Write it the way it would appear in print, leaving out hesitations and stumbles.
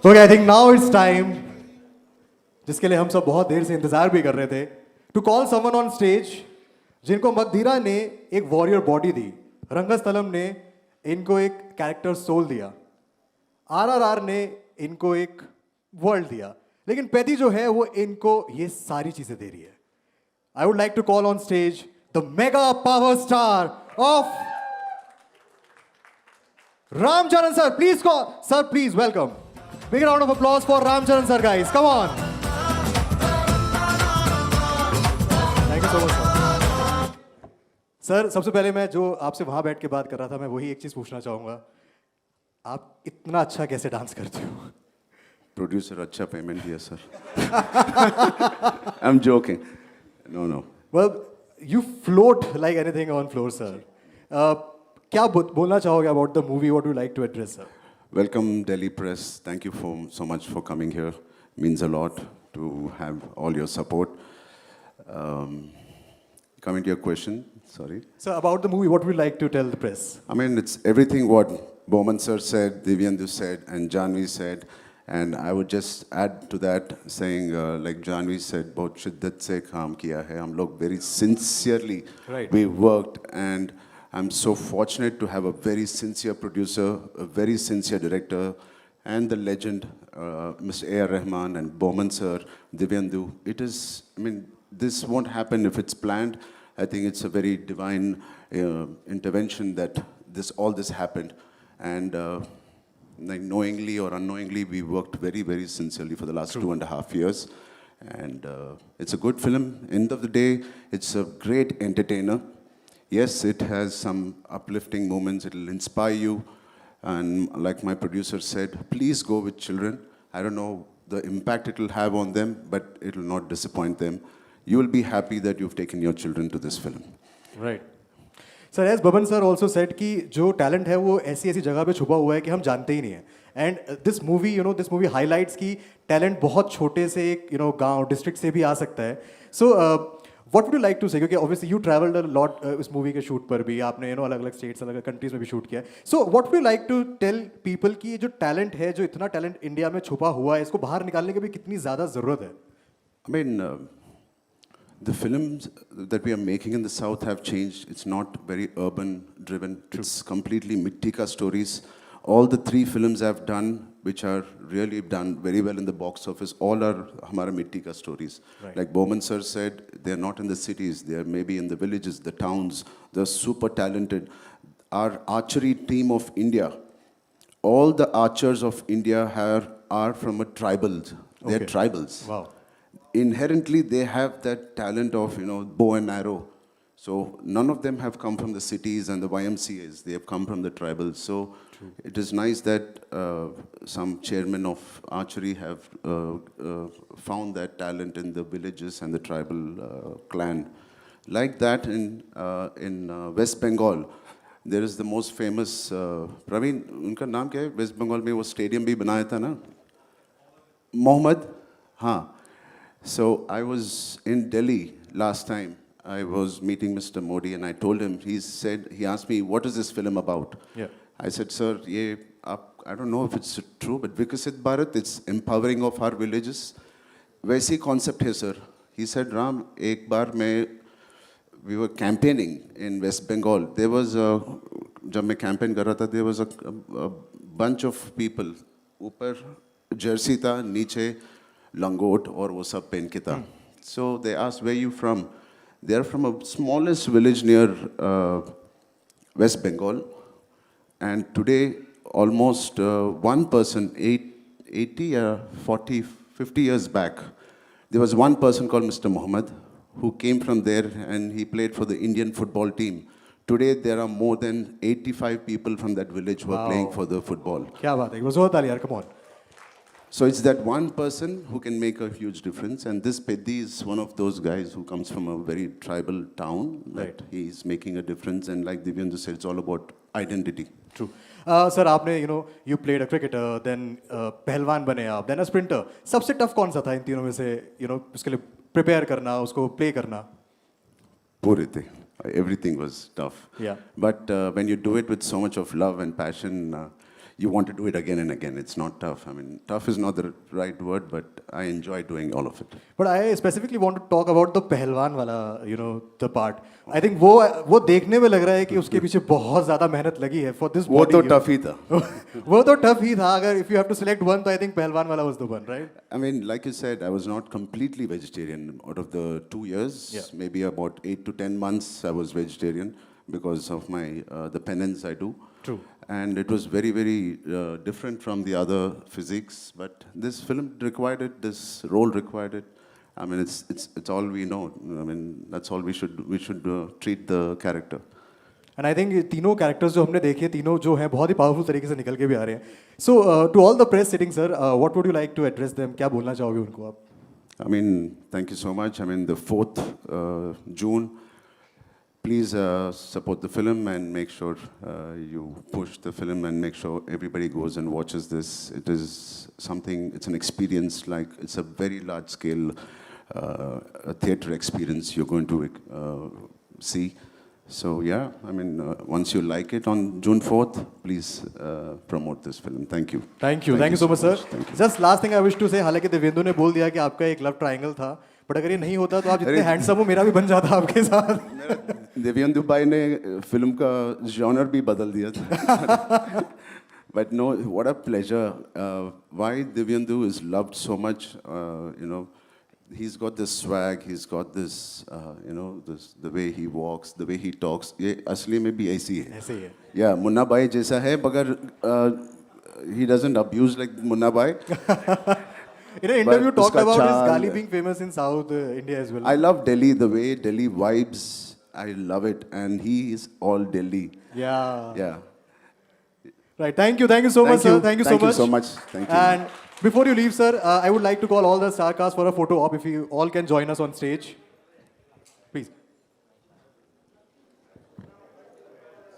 Okay, I think now it's time, जिसके लिए हम सब बहुत देर से इंतजार भी कर रहे थे, to call someone on stage, जिनको मगधीरा ने एक वॉरियर बॉडी दी, रंगस्थलम ने इनको एक कैरेक्टर सोल दिया, आरआरआर ने इनको एक वर्ल्ड दिया, लेकिन पेदी जो है वो इनको ये सारी चीजें दे रही है. I would like to call on stage the mega power star of Ramcharan sir. Please call, sir. Please welcome. Big round of applause for Ramcharan sir, guys. Come on. Thank you so much, sir. Sir सबसे पहले मैं जो आपसे वहां बैठ के बात कर रहा था, मैं वही एक चीज पूछना चाहूंगा. आप इतना अच्छा कैसे डांस करते हो? प्रोड्यूसर अच्छा पेमेंट दिया sir. I am joking. No. Well, you float like anything on floor, sir. क्या बोलना चाहोगे about the movie? What would you like to address, sir? Welcome Delhi press. Thank you so much for coming here. Means a lot to have all your support. Coming to your question, sorry. So about the movie, what would you like to tell the press? I mean, it's everything what Bowman sir said, Divyendu said, and Janvi said. And I would just add to that, saying like Janvi said, बहुत शिद्दत से काम किया है. हम लोग very sincerely we worked, and I'm so fortunate to have a very sincere producer, a very sincere director, and the legend, Mr. A.R. Rahman and Bowman sir, Divyendu. It is, I mean, this won't happen if it's planned. I think it's a very divine intervention that all this happened, and. Like knowingly or unknowingly, we worked very, very sincerely for the last 2.5 years. And it's a good film. End of the day, it's a great entertainer. Yes, it has some uplifting moments. It'll inspire you. And like my producer said, please go with children. I don't know the impact it will have on them, but it will not disappoint them. You will be happy that you've taken your children to this film. Right. Sir as Baban sir also said कि जो talent है वो ऐसी ऐसी जगह पे छुपा हुआ है कि हम जानते ही नहीं है. एंड दिस मूवी हाईलाइट्स की टैलेंट बहुत छोटे से एक गांव डिस्ट्रिक्ट से भी आ सकता है. So what would you like to say, क्योंकि obviously you travelled a lot इस मूवी के शूट पर भी, आपने अलग अलग स्टेट्स अलग अलग कंट्रीज में भी शूट किया है. So what would you like to tell people कि ये जो टैलेंट है, जो इतना टैलेंट इंडिया में छुपा हुआ है, इसको बाहर निकालने की भी कितनी ज़्यादा ज़रूरत है? I mean, the films that we are making in the South have changed. It's not very urban driven. True. It's completely Mittika stories. All the 3 films I've done, which are really done very well in the box office, all are Hamara Mittika stories. Right. Like Bowman sir said, they're not in the cities. They're maybe in the villages, the towns. They're super talented. Our archery team of India, all the archers of India are from a tribal. They're tribals. Wow. Inherently, they have that talent of, bow and arrow. So none of them have come from the cities and the YMCAs. They have come from the tribals. So it is nice that some chairmen of archery have found that talent in the villages and the tribal clan. Like that, in West Bengal, there is the most famous, Praveen, उनका नाम क्या है? West Bengal में वो stadium भी बनाया था ना? Mohammed? हाँ. So I was in Delhi last time. I was meeting Mr. Modi and I told him, he asked me, what is this film about? Yeah. I said, sir, I don't know if it's true, but Vikasit Bharat, it's empowering of our villages. वैसी concept है, sir. He said, Ram, एक बार we were campaigning in West Bengal. There was जब मैं campaign कर रहा था, there was a bunch of people. ऊपर jersey था, नीचे langot और वो सब पहन के था. So they asked, where are you from? They are from a smallest village near West Bengal. And today, almost one person, 80 or 40, 50 years back, there was one person called Mr. Mohammed who came from there and he played for the Indian football team. Today, there are more than 85 people from that village who are playing for the football. क्या बात है, बहुत ताली यार, come on. So it's that one person who can make a huge difference, and this Peddi is one of those guys who comes from a very tribal town. That he's making a difference, and like Divyendu said, it's all about identity. True. Sir, आपने you played a cricketer, then पहलवान बने आप, then a sprinter. सबसे tough कौन सा था इन तीनों में से? उसके लिए prepare करना, उसको play करना. पूरे थे. Everything was tough. Yeah. But when you do it with so much of love and passion, you want to do it again and again. It's not tough. I mean, tough is not the right word, but I enjoy doing all of it. But I specifically want to talk about the पहलवान वाला, the part. I think वो देखने में लग रहा है कि उसके पीछे बहुत ज़्यादा मेहनत लगी है for this वो body. तो tough ही था. वो तो tough ही था. अगर if you have to select one, तो I think पहलवान वाला was the one, right? I mean, like you said, I was not completely vegetarian. Out of the 2 years, maybe about 8 to 10 months, I was vegetarian because of my the penance I do. True. And it was very, very different from the other physiques. But this film required it. This role required it. I mean, it's all we know. I mean, that's all we should treat the character. And I think तीनों characters जो हमने देखे तीनों जो हैं बहुत ही powerful तरीके से निकल के भी आ रहे हैं. So to all the press sitting, sir, what would you like to address them? क्या बोलना चाहोगे उनको आप? I mean, thank you so much. I mean, the 4th June, please support the film and make sure you push the film and make sure everybody goes and watches this. It is something, it's an experience, like it's a very large scale a theater experience you're going to see. So yeah, I mean, once you like it on June 4th, please promote this film. Thank you. Thank you so much, sir. Thank you. Just last thing I wish to say, हालांकि देवेंदु ने बोल दिया कि आपका एक love triangle था, but अगर ये नहीं होता तो आप जितने हैंडसम हो मेरा भी बन जाता आपके साथ. देवेंदु भाई ने फिल्म का जॉनर भी बदल दिया था. But no, what a pleasure. Why Divyendu is loved so much, he's got this swag, he's got this, the way he walks, the way he talks. ये असली में भी ऐसी है. ऐसे ही है. Yeah, मुन्ना भाई जैसा है, मगर he doesn't abuse like Munna भाई. In an interview, But talked उसका about his चाल- Gali being famous in South India as well. I love Delhi, the way Delhi vibes. I love it, and he is all Delhi. Yeah. Yeah. Right. Thank you so much, sir. Thank you so much. Thank you so much. Thank you. And before you leave, sir, I would like to call all the star cast for a photo op if you all can join us on stage.